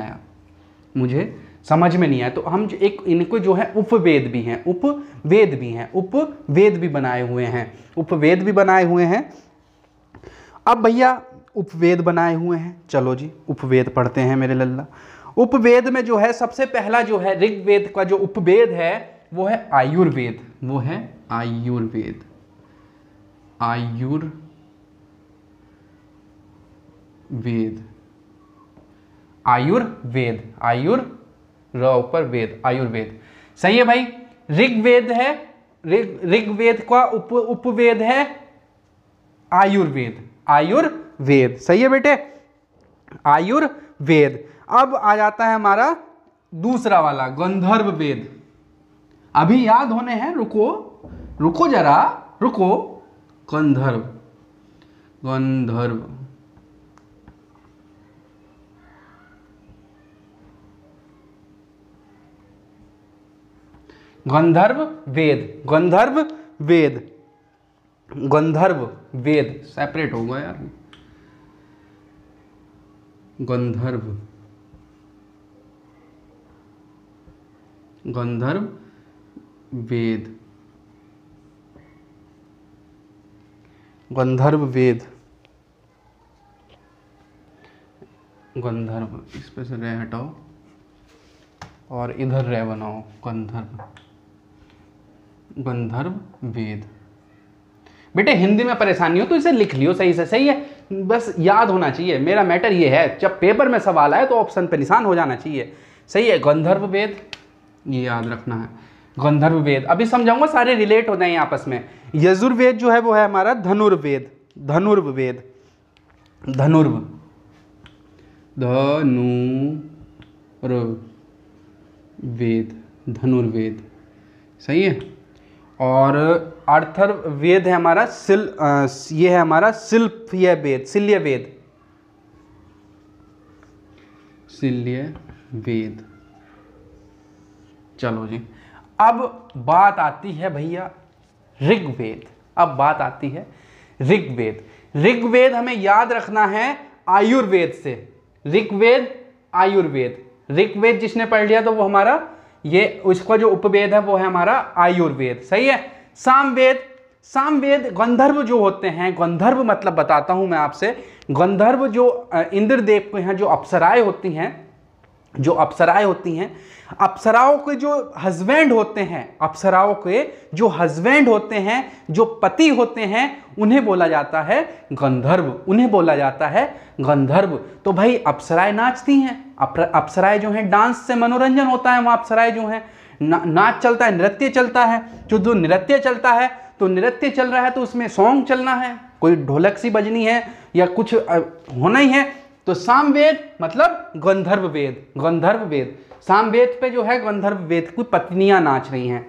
आया, तो हम एक इनको जो है उपवेद भी बनाए हुए हैं। अब भैया उपवेद बनाए हुए हैं। चलो जी उपवेद पढ़ते हैं मेरे लल्ला। उपवेद में जो है सबसे पहला जो है ऋग्वेद का जो उपवेद है वो है आयुर्वेद, वो है आयुर्वेद। आयुर्वेद, आयुर्वेद, आयुर र ऊपर वेद, आयुर्वेद। सही है भाई। ऋग्वेद है, ऋग्वेद का उपवेद है आयुर्वेद, आयुर्वेद। सही है बेटे, आयुर्वेद। अब आ जाता है हमारा दूसरा वाला गंधर्व वेद। अभी याद होने हैं, रुको रुको जरा रुको। गंधर्व, गंधर्व, गंधर्व वेद, गंधर्व वेद, गंधर्व वेद सेपरेट होगा यार। गंधर्व, गंधर्व वेद, गंधर्व वेद, गंधर्व, इस पे से रे हटाओ और इधर रे बनाओ। गंधर्व, गंधर्व वेद। बेटे हिंदी में परेशानी हो तो इसे लिख लियो सही से, सही है, बस याद होना चाहिए। मेरा मैटर ये है, जब पेपर में सवाल आए तो ऑप्शन पे निशान हो जाना चाहिए। सही है, गंधर्व वेद, ये याद रखना है। गंधर्व वेद अभी समझाऊंगा, सारे रिलेट हो जाएंगे आपस में। यजुर्वेद जो है वो है हमारा धनुर्वेद, धनुर्वेद, धनुर्व, धनुर्वेद, धनुर्वेद। सही है। और अर्थर्वेद है हमारा ये है हमारा शिल्प वेद, शिल्य वेद, शिल्य वेद। चलो जी, अब बात आती है भैया ऋग्वेद। अब बात आती है ऋग्वेद। ऋग्वेद हमें याद रखना है आयुर्वेद से। ऋग्वेद, आयुर्वेद। ऋग्वेद जिसने पढ़ लिया तो वो हमारा ये उसका जो उपवेद है वो है हमारा आयुर्वेद। सही है। सामवेद, सामवेद गंधर्व जो होते हैं, गंधर्व मतलब बताता हूं मैं आपसे, गंधर्व जो इंद्रदेव के हैं, जो अप्सराएं होती हैं, जो अप्सराएं होती हैं, अप्सराओं के जो हस्बैंड होते हैं, अप्सराओं के जो हस्बैंड होते हैं, जो पति होते हैं, उन्हें बोला जाता है गंधर्व, उन्हें बोला जाता है गंधर्व। तो भाई अप्सराएं नाचती हैं, अप्सराएं जो हैं, डांस से मनोरंजन होता है वहाँ, अप्सराएं जो हैं नाच चलता है, नृत्य चलता है। जो नृत्य चलता है तो नृत्य चल रहा है तो उसमें सॉन्ग चलना है, कोई ढोलक सी बजनी है या कुछ होना ही है। तो सामवेद मतलब गंधर्व वेद, गंधर्व वेद। सामवेद पे जो है गंधर्व वेद की पत्नियां नाच रही हैं।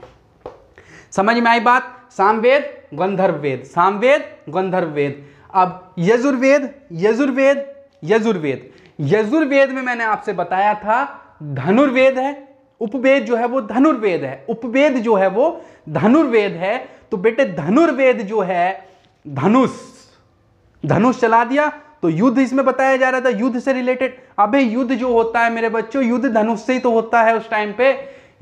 समझ में आई बात? सामवेद, गंधर्व वेद, सामवेद, गंधर्व वेद। अब यजुर्वेद, यजुर्वेद, यजुर्वेद, यजुर्वेद में मैंने आपसे बताया था धनुर्वेद है, उपवेद जो है वो धनुर्वेद है, उपवेद जो है वो धनुर्वेद है। तो बेटे धनुर्वेद जो है, धनुष, धनुष चला दिया तो युद्ध इसमें बताया जा रहा था, युद्ध से रिलेटेड। अबे युद्ध जो होता है मेरे बच्चों, युद्ध धनुष से ही तो होता है। उस टाइम पे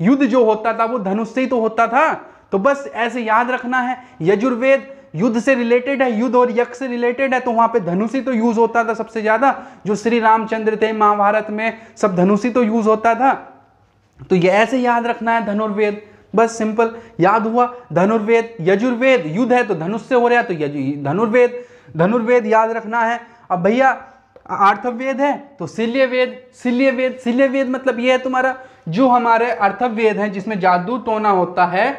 युद्ध जो होता था वो धनुष से ही तो होता था। तो बस ऐसे याद रखना है, यजुर्वेद युद्ध से रिलेटेड है, युद्ध और यज्ञ से रिलेटेड है, तो वहां पे धनुष ही तो यूज होता था सबसे ज्यादा। जो श्री रामचंद्र थे महाभारत में, सब धनुष ही तो यूज होता था। तो ये ऐसे याद रखना है धनुर्वेद, बस सिंपल याद हुआ। धनुर्वेद, यजुर्वेद युद्ध है तो धनुष से हो रहा है तो धनुर्वेद, धनुर्वेद याद रखना है। अब भैया अर्थवेद है तो शिल्यवेद, शिल्यवेद, शिल्यवेद मतलब ये है तुम्हारा जो हमारे अर्थवेद है जिसमें जादू टोना होता है,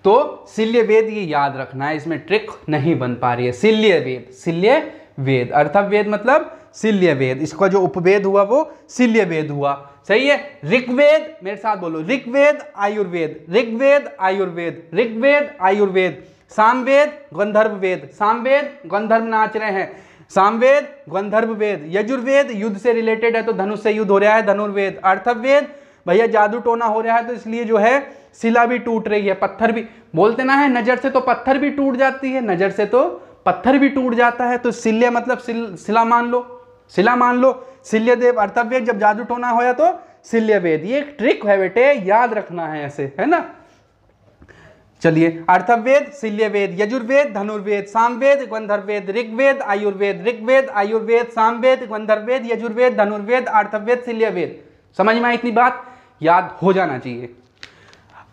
तो शिल्यवेद ये याद रखना है, इसमें ट्रिक नहीं बन पा रही है। शिल्यवेद, शिल्यवेद, अर्थवेद मतलब शिल्यवेद, इसका जो उपवेद हुआ वो शिल्यवेद हुआ। सही है। ऋग्वेद, मेरे साथ बोलो, ऋग्वेद, आयुर्वेद, ऋग्वेद, आयुर्वेद, ऋग्वेद, आयुर्वेद। सामवेद, गंधर्व वेद, सामवेद गंधर्व नाच रहे हैं, सामवेद गंधर्व वेद। यजुर्वेद युद्ध से रिलेटेड है तो धनुष से युद्ध हो रहा है, धनुर्वेद। अर्थवेद भैया जादू टोना हो रहा है तो इसलिए जो है शिला भी टूट रही है, पत्थर भी, बोलते ना है नजर से तो पत्थर भी टूट जाती है, नजर से तो पत्थर भी टूट जाता है। तो शिल्य मतलब शिला मान लो, शिला मान लो। शिल्यदेव, अर्थवेद जब जादू टोना होया तो शिल्यवेद। ये एक ट्रिक है बेटे, याद रखना है ऐसे, है ना। चलिए, अर्थवेद, शिल्यवेद, यजुर्वेद, धनुर्वेद, सामवेद, गंधर्ववेद, ऋग्वेद, आयुर्वेद, सामवेद, गंधर्ववेद, यजुर्वेद, धनुर्वेद, अर्थवेद, शिल्यवेद। समझ में आई इतनी बात? याद हो जाना चाहिए।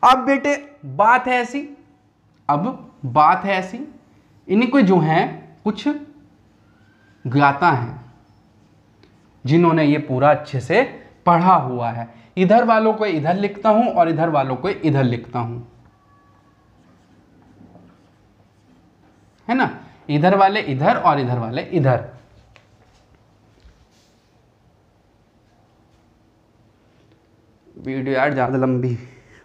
अब बेटे बात है ऐसी, इनको जो है कुछ ज्ञाता हैं जिन्होंने ये पूरा अच्छे से पढ़ा हुआ है। इधर वालों को इधर लिखता हूं और इधर वालों को इधर लिखता हूं, है ना? इधर वाले इधर और इधर वाले इधर। वीडियो यार ज्यादा लंबी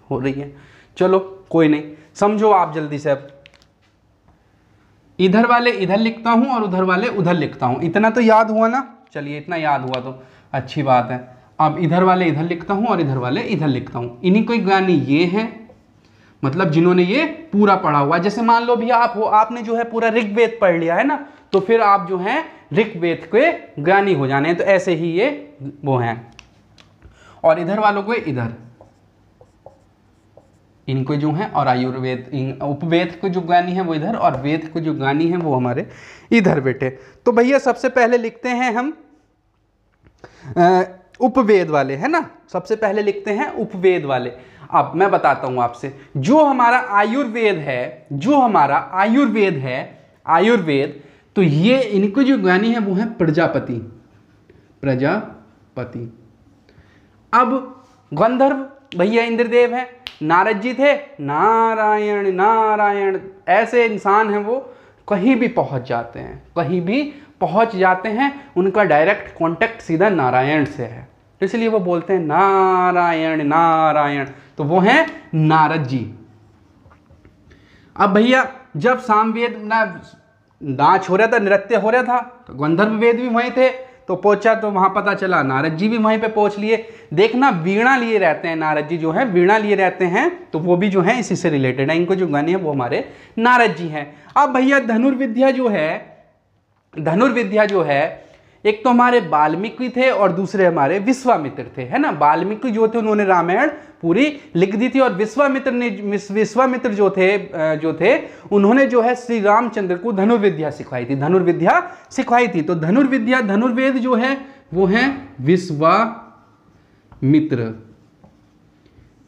हो रही है, चलो कोई नहीं, समझो आप जल्दी से। अब इधर वाले इधर लिखता हूं और उधर वाले उधर लिखता हूं। इतना तो याद हुआ ना? चलिए, इतना याद हुआ तो अच्छी बात है। अब इधर वाले इधर लिखता हूं और इधर वाले इधर लिखता हूं। इन्हीं कोई ज्ञानी ये हैं, मतलब जिन्होंने ये पूरा पढ़ा हुआ। जैसे मान लो भी आप हो, आपने जो है पूरा ऋग्वेद पढ़ लिया है ना, तो फिर आप जो है ऋग्वेद के ज्ञानी हो जाने हैं। तो ऐसे ही ये वो हैं। और इधर वालों को इधर, इनको जो है, और आयुर्वेद उपवेद को जो ज्ञानी है वो इधर, और वेद को जो ज्ञानी है वो हमारे इधर बेटे। तो भैया सबसे पहले लिखते हैं हम उपवेद वाले, है ना? सबसे पहले लिखते हैं उपवेद वाले। अब मैं बताता हूं आपसे, जो हमारा आयुर्वेद है, तो ये इनको जो ज्ञानी है वो है प्रजापति। अब गंधर्व भैया इंद्रदेव है, नारद जी थे, नारायण, ऐसे इंसान हैं वो कहीं भी पहुंच जाते हैं, उनका डायरेक्ट कांटेक्ट सीधा नारायण से है, इसलिए वो बोलते हैं नारायण, तो वो हैं नारद जी। अब भैया जब सामवेद नाच हो रहा था, नृत्य हो रहा था, तो गंधर्व वेद भी वहीं थे, तो पहुंचा तो वहां पता चला नारद जी भी वहीं पे पहुंच लिए। देखना, वीणा लिए रहते हैं नारद जी, जो है वीणा लिए रहते हैं, तो वो भी जो है इसी से रिलेटेड है। इनको जो गाने हैं वो हमारे नारद जी हैं। अब भैया धनुर्विद्या जो है, एक तो हमारे वाल्मीकि थे और दूसरे हमारे विश्वामित्र थे, है ना? वाल्मीकि जो थे उन्होंने रामायण पूरी लिख दी थी, और विश्वामित्र जो थे उन्होंने जो है श्री रामचंद्र को धनुर्विद्या सिखाई थी। तो धनुर्वेद जो है वो है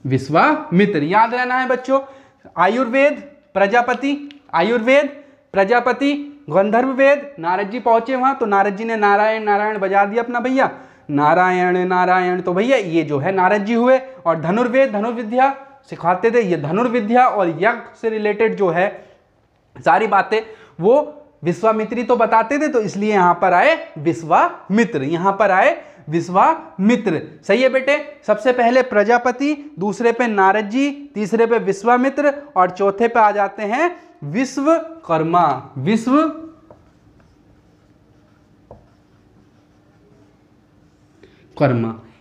विश्वामित्र। याद रहना है बच्चों। आयुर्वेद प्रजापति, गंधर्व वेद, नारद जी पहुंचे वहां, तो नारद जी ने नारायण बजा दिया अपना भैया, नारायण, तो भैया ये जो है नारद जी हुए। और धनुर्विद्या सिखाते थे, ये धनुर्विद्या और यज्ञ से रिलेटेड जो है सारी बातें वो विश्वामित्री तो बताते थे, तो इसलिए यहां पर आए विश्वामित्र। सही है बेटे? सबसे पहले प्रजापति, दूसरे पे नारद जी, तीसरे पे विश्वामित्र, और चौथे पे आ जाते हैं विश्वकर्मा।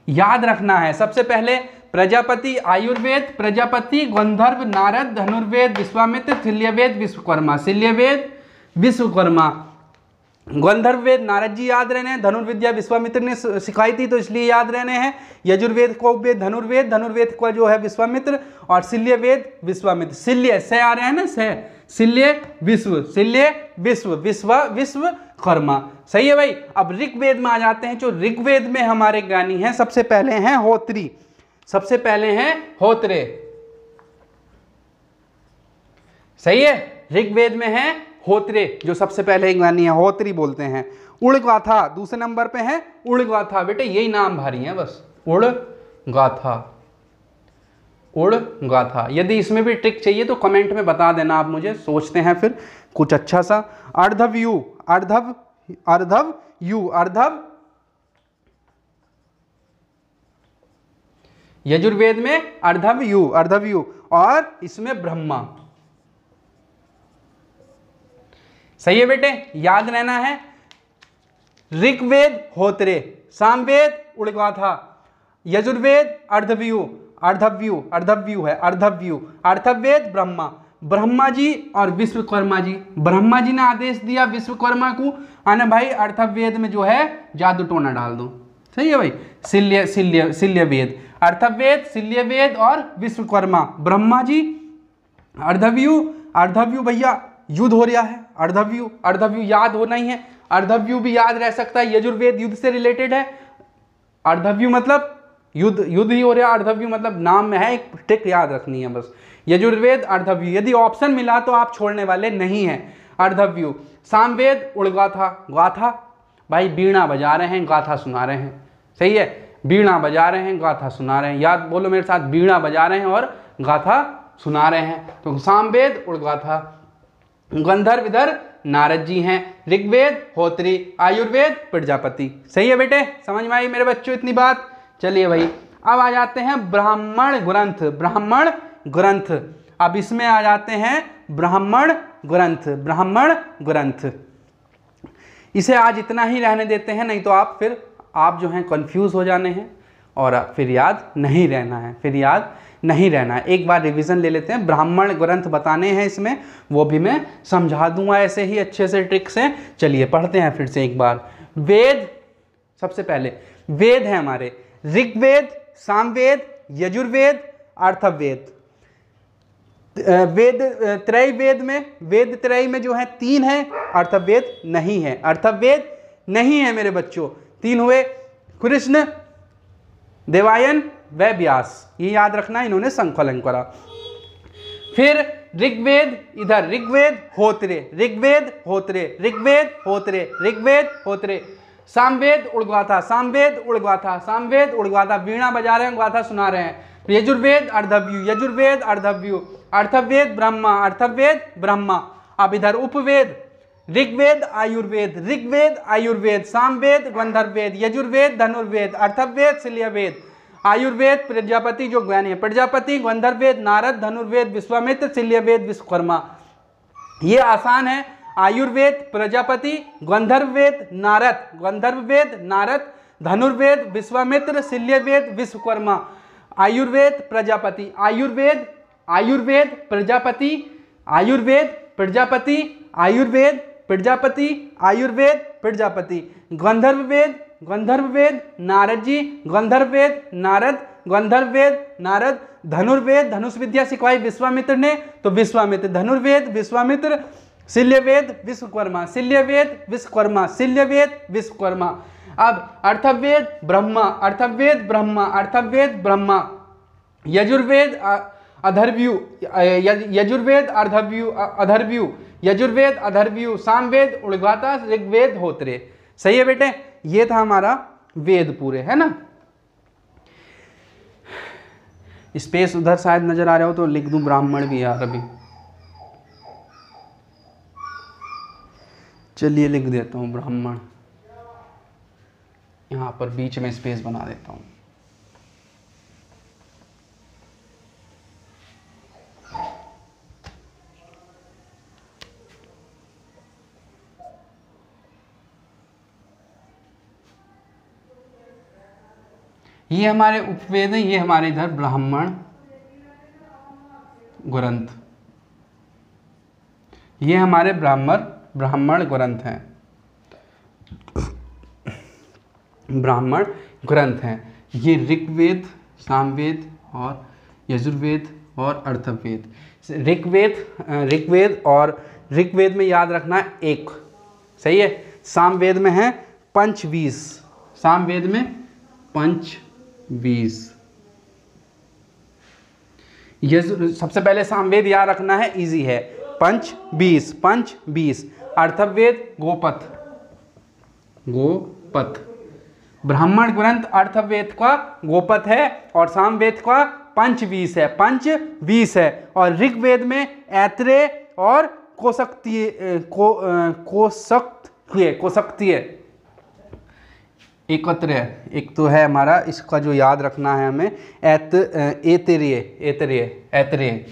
याद रखना है, सबसे पहले प्रजापति आयुर्वेद, प्रजापति गंधर्व, नारद, धनुर्वेद, विश्वामित्र, शिल्यवेद, विश्वकर्मा। गंधर्व वेद नारद जी याद रहने हैं, धनुर्विद्या विश्वामित्र ने सिखाई थी, तो इसलिए याद रहने हैं। यजुर्वेद को धनुर्वेद को जो है विश्वामित्र, और शिल्यवेद विश्वामित्र। शिल्य से आ रहे हैं ना, विश्वकर्मा। सही है भाई। अब ऋग्वेद में आ जाते हैं। जो ऋग्वेद में हमारे ज्ञानी हैं, सबसे पहले हैं होत्री, होत्रे। सही है, ऋग्वेद में है होत्रे, जो सबसे पहले ज्ञानी है, होत्री बोलते हैं। उड़गाथा दूसरे नंबर पे है, उड़गाथा। बेटे यही नाम भारी है बस, उड़गाथा। यदि इसमें भी ट्रिक चाहिए तो कमेंट में बता देना आप मुझे, सोचते हैं फिर कुछ अच्छा सा। अर्धव यजुर्वेद में अर्धव्यू, और इसमें ब्रह्मा। सही है बेटे, याद रहना है। ऋग्वेद होत्रे, सामवेद उड़गाथा, यजुर्वेद अर्धव्यू है, अर्थवेद ब्रह्मा जी और विश्वकर्मा जी। ब्रह्मा जी ने आदेश दिया विश्वकर्मा को, आने भाई अर्थवेद में जो है जादू टोना डाल दो। सही है भाई। शिल्यवेद, अर्थवेद, शिल्यवेद और विश्वकर्मा। ब्रह्मा जी अर्धव्यू, अर्धव्यू भैया युद्ध हो रहा है, अर्धव्यू, अर्धव्यू याद होना ही है, अर्धव्यू भी याद रह सकता है, यजुर्वेद युद्ध से रिलेटेड है, अर्धव्यू मतलब युद्ध, युद्ध ही हो रहा है, अर्धव्यू मतलब नाम में है, एक ट्रिक याद रखनी है बस, यजुर्वेद अर्धव्यू, यदि ऑप्शन मिला तो आप छोड़ने वाले नहीं हैं, अर्धव्यू। सामवेद उड़गाथा, गाथा भाई बीणा बजा रहे हैं, गाथा सुना रहे हैं, सही है, बीणा बजा रहे हैं, गाथा सुना रहे हैं, याद बोलो मेरे साथ, बीणा बजा रहे हैं और गाथा सुना रहे हैं, तो सामवेद उड़गाथा। गंधर्व इधर नारद जी हैं, ऋग्वेद होत्री, आयुर्वेद प्रजापति, सही है बेटे, समझ में आई मेरे बच्चों इतनी बात। चलिए भाई अब आ जाते हैं ब्राह्मण ग्रंथ, ब्राह्मण ग्रंथ, अब इसमें आ जाते हैं ब्राह्मण ग्रंथ, ब्राह्मण ग्रंथ। इसे आज इतना ही रहने देते हैं, नहीं तो आप फिर आप जो हैं कंफ्यूज हो जाने हैं और फिर याद नहीं रहना है, फिर याद नहीं रहना है। एक बार रिवीजन ले लेते हैं, ब्राह्मण ग्रंथ बताने हैं इसमें, वो भी मैं समझा दूंगा ऐसे ही अच्छे से ट्रिक से। चलिए पढ़ते हैं फिर से एक बार। वेद, सबसे पहले वेद है हमारे ऋग्वेद, सामवेद, यजुर्वेद, अर्थवेद। वेद त्रय वेद में, वेद त्रय में जो है 3 है, अर्थवेद नहीं है, अर्थवेद नहीं है मेरे बच्चों। 3 हुए, कृष्ण, देवायन व व्यास, ये याद रखना, इन्होंने संकलन करा। फिर ऋग्वेद, इधर ऋग्वेद होत्रे, ऋग्वेद होत्रे, ऋग्वेद होत्रे, ऋग्वेद होत्रे। सामवेद उड़गाथा, सामवेद उड़गाथा, सामवेद उड़गाथा, वीणा बजा रहे हैं, गाथा सुना रहे हैं। यजुर्वेद अर्धव्यू, यजुर्वेद अर्धव्यू, अर्थवेद ब्रह्मा, अर्थवेद ब्रह्मा। अब इधर उपवेद, ऋग्वेद आयुर्वेद, ऋग्वेद आयुर्वेद, सामवेद गंधर्ववेद, यजुर्वेद धनुर्वेद, अर्थवेद शिल्यवेद, आयुर्वेद प्रजापति जो ज्ञानी है, प्रजापति, गंधर्ववेद नारद, धनुर्वेद विश्वामित्र, शिल्यवेद विश्वकर्मा। ये आसान है, आयुर्वेद प्रजापति, गंधर्ववेद नारद, गंधर्ववेद नारद, धनुर्वेद विश्वामित्र, शिल्यवेद विश्वकर्मा। आयुर्वेद प्रजापति, आयुर्वेद, आयुर्वेद प्रजापति, आयुर्वेद प्रजापति, आयुर्वेद प्रजापति, आयुर्वेद प्रजापति। गंधर्ववेद, गंधर्ववेद नारद जी, गंधर्ववेद नारद, गंधर्ववेद नारद। धनुर्वेद, धनुष विद्या सिखवाई विश्वामित्र ने, तो विश्वामित्र, धनुर्वेद विश्वामित्र, शिल्यवेद विश्वकर्मा, शिल्यवेद विश्वकर्मा, शिल्यवेद विश्वकर्मा। अब अर्थवेद ब्रह्मा, अर्थवेद ब्रह्मा, अर्थवेद ब्रह्मा। यजुर्वेद अधर्व्यू, यजुर्वेद अर्धव्यू, अधर्व्यू, यजुर्वेद अधर्व्यू, सामवेद उड़गाथा, ऋग्वेद होत्रे। सही है बेटे, ये था हमारा वेद पूरे, है ना। स्पेस उधर शायद नजर आ रहा हो तो लिख दूं ब्राह्मण भी यार अभी, चलिए लिख देता हूं ब्राह्मण, यहां पर बीच में स्पेस बना देता हूं। ये हमारे उपवेद हैं, ये हमारे इधर ब्राह्मण ग्रंथ, ये हमारे ब्राह्मण ग्रंथ हैं, ब्राह्मण ग्रंथ हैं। ये ऋग्वेद, सामवेद और यजुर्वेद और अर्थवेद। ऋग्वेद और ऋग्वेद में याद रखना है 1, सही है। सामवेद में है पंचवीस, सामवेद में पंचवीस। सबसे पहले सामवेद याद रखना है, इजी है, पंचवीस, पंचवीस। अर्थवेद गोपथ, गोपथ। ब्राह्मण ग्रंथ अर्थवेद का गोपथ है और सामवेद का पंचवीस है, पंचवीस है। और ऋग्वेद में ऐत्रेय और कोशक्तीय, कोशक्तीय एकत्र है। एक तो है हमारा, इसका जो याद रखना है हमें, ऐतरेय, ऐतरेय, ऐतरेय,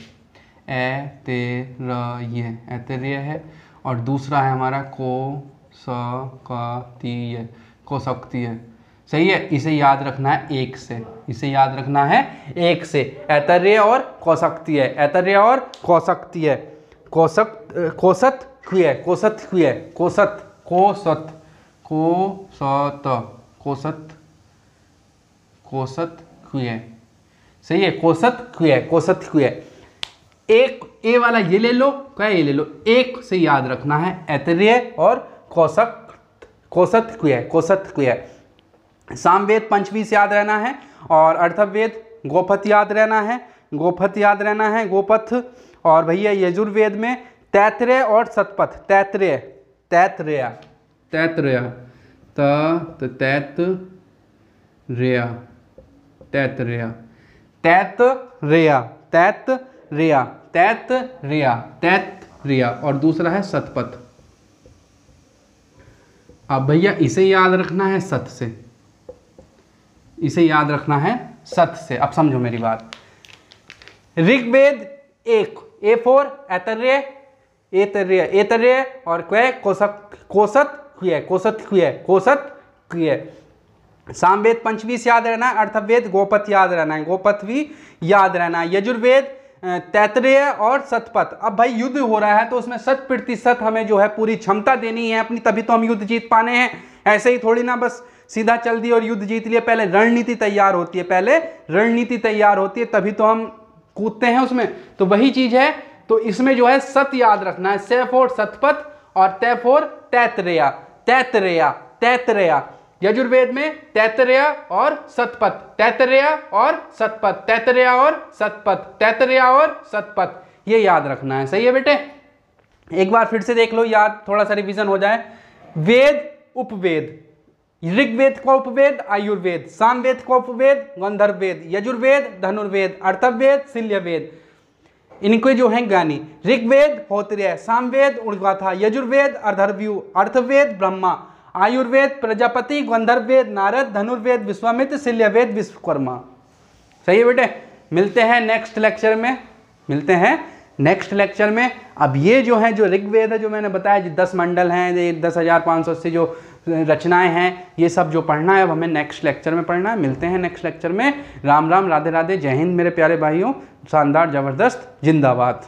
ऐतरेय, ऐतरेय है। और दूसरा है हमारा कोशक्तीय, कोशक्तीय। सही है, इसे याद रखना है 1 से, इसे याद रखना है 1 से। ऐतरेय और कोशक्तीय, ऐतरेय और कोशक्तीय। कोशत, कोशत्क्रिय, कोशत्क्रिय, कोशत, कोशत, कोशत, कोशत, कोशत्क्रिय। सही है, कोशत्क्रिय, कोशत्क्रिय। एक ए वाला ये ले लो, क्या ये ले लो, एक से याद रखना है ऐतरेय और कौसत्क्रिय। सामवेद पंचवी से याद रहना है और अर्थवेद गोपथ याद रहना है, गोपथ याद रहना है, गोपथ। और भैया यजुर्वेद में तैतरेय और सतपथ, तैतरेय तैतरेय तैतरेय तैतरेय तैतरेय तैतरेय तैतरेय तैतरेय तैतरेय और दूसरा है सतपथ। अब भैया इसे याद रखना है सत से, इसे याद रखना है सत से। अब समझो मेरी बात। ऋग्वेद एक, A4 ऐतरेय ऐतरेय ऐतरेय और क्वय कौसत्क्रिय। सामवेद पंचवी से याद रहना है, अर्थवेद गोपथ याद रहना है, गोपथ भी याद रहना है, यजुर्वेद तैतरेय और सतपथ। अब भाई युद्ध हो रहा है तो उसमें 100% हमें जो है पूरी क्षमता देनी है अपनी, तभी तो हम युद्ध जीत पाने हैं। ऐसे ही थोड़ी ना बस सीधा चल दिए और युद्ध जीत लिए, पहले रणनीति तैयार होती है, पहले रणनीति तैयार होती है तभी तो हम कूदते हैं उसमें। तो वही चीज है, तो इसमें जो है सत याद रखना है, से फॉर सतपथ और तै फॉर तैतरेय तैतरेय तैतरेय। यजुर्वेद में तैतरेय और सतपथ, तैतरेय और सतपथ, तैतरेय और सतपथ, तैतरेय और सतपथ, ये याद रखना है। सही है बेटे? एक बार फिर से देख लो, याद थोड़ा सा रिवीजन हो जाए। वेद उपवेद, ऋग्वेद का उपवेद आयुर्वेद, सामवेद का उपवेद गंधर्ववेद, यजुर्वेद धनुर्वेद, अर्थवेद शिल्यवेद, इनके जो हैं ज्ञानी। ऋग्वेद होत्रेय, सामवेद उर्गाथा, यजुर्वेद अर्धर्व्यू, अर्थवेद ब्रह्मा, आयुर्वेद प्रजापति, गंधर्ववेद नारद, धनुर्वेद विश्वामित्र, शिल्यवेद विश्वकर्मा। सही है बेटे? मिलते हैं नेक्स्ट लेक्चर में, मिलते हैं नेक्स्ट लेक्चर में। अब ये जो है, जो ऋग्वेद है, जो मैंने बताया, जो 10 मंडल हैं, 10,580 जो रचनाएं हैं, ये सब जो पढ़ना है अब हमें नेक्स्ट लेक्चर में पढ़ना है। मिलते हैं नेक्स्ट लेक्चर में। राम राम, राधे राधे, जय हिंद मेरे प्यारे भाइयों, शानदार, जबरदस्त, जिंदाबाद।